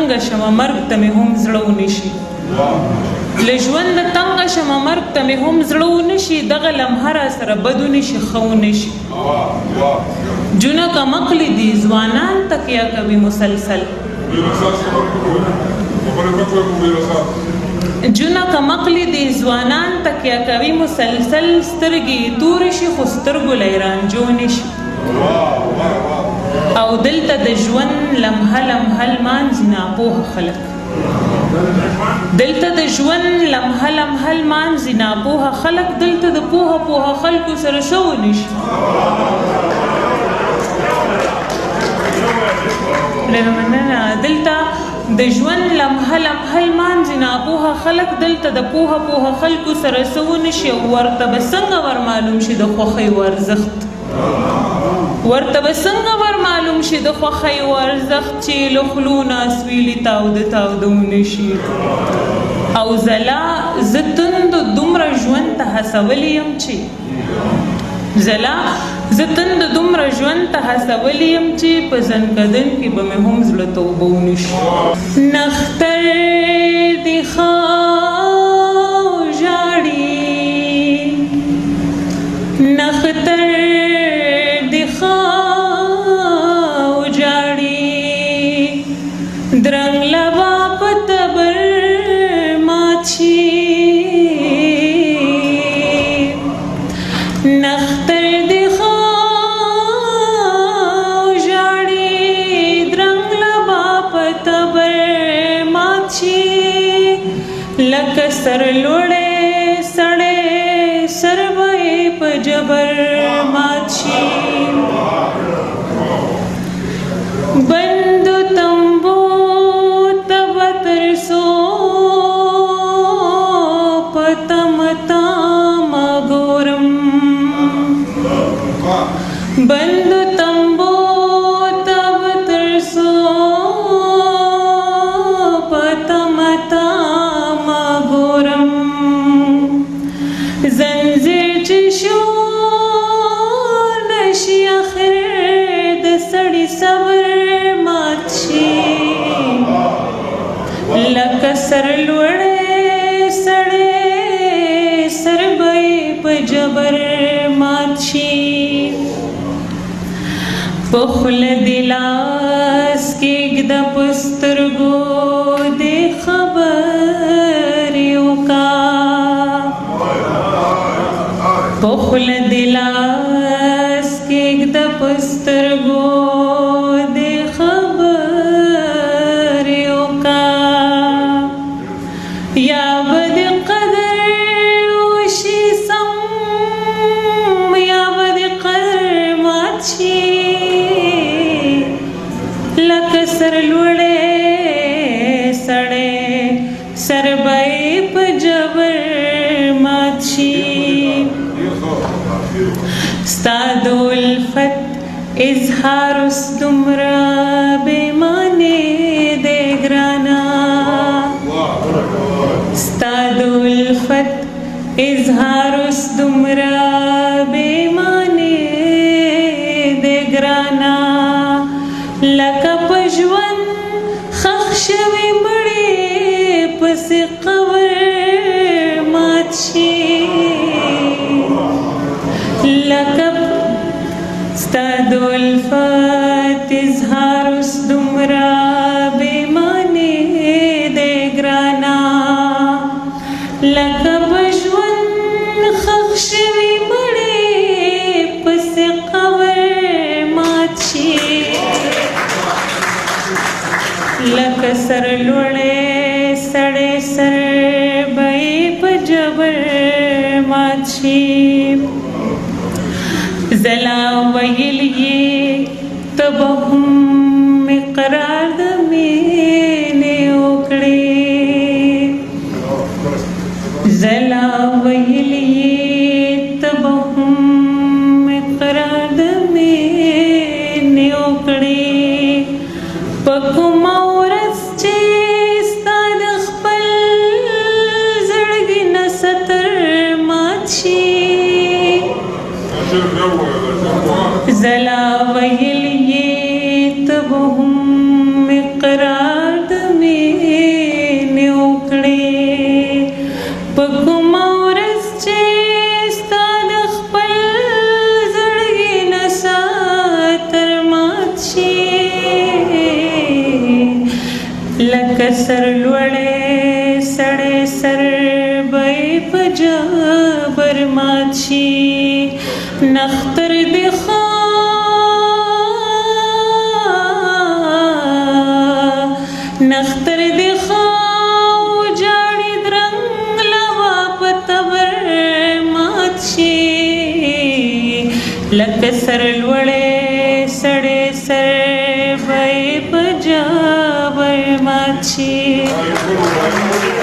تنګ شم مرګ ته مې هم زړه ونشي له ژونده تنګ شم مرګ ته مې هم زړه ونشي دغه لمحه را سره بد ونشي ښه ونشي جونه کمقلي دي ځوانان تکیه کوي مسلسل جونه کمقلي دي ځوانان تکیه کوي مسلسل سترګې تورې شي خو سترګو له رانجو نشي او دلته د ژوند لمحه لمحه لمانځي ناپوهه خلک دلته د ژوند لمحه لمحه لمانځي ناپوهه خلک دلته د پوهه خلکو سره ښه ونشي دلته د ژوند لمحه لمحه لمانځي ناپوهه خلک دلته د پوهه خلکو سره څه ونشي ورته به څنګه ور معلوم شي د خوښۍ ورزښت ورته به څنګه ور معلوم شي د خوښۍ ورزښت چې له خولو نه اسویلي تاوده ونشي او زه تندو دومره ژوند ته هڅولی یم چې زه تندو دومره ژوند ته هڅولی یم چې په زنکدن کې به مې هم زړه ته اوبه ونشي نختر دې ښه ژاړي نختر درنګ لبا په تبر ماچی نختر دی خواو جاڑی درنګ لبا په تبر ماچی لکه سر لوړې سړې سر به په جبر ماچی بندو تمبو बंदु तंबू तब तरसो पतमता मगोरम जंजीर चिशोर नशी आखिर दसड़ी सबर माची लकसर लोड़े सड़े सरबई पजबर माची पखल दिलास के गदा पुस्तरगो दे खबरियों का पखल दिलास के गदा पुस्तरगो दे खबरियों का या बद कदर वशी सम या बद कदर माची सर लुड़े सड़े सरबई पे जबर माची स्तादो उल्फत इजहार उस दुमरा बेमाने देगराना स्तादो उल्फत इजहार उस दुमरा बेमाने देगराना लका पजवन खखशवी बड़े पस कबर माची लकब स्तादुल फत इजहार उस दुमरा बेमाने देगराना लका पजवन खखशवी बड़े पस कबर माची लकसर लुड़े सड़े सर बई पजबर माची जला वहिल ये तब हम इकरार में ओकड़े जला वहिल ये तब हम इकरार में ओकड़े पकुमा जला वहिल ये لکه سر لوړې سړې سر به په جبر مات شي نختر دې نختر دې وجاړي درنګ لوا په تبر مات شي لکه سر لوړې سړې سر به په جبر مات شي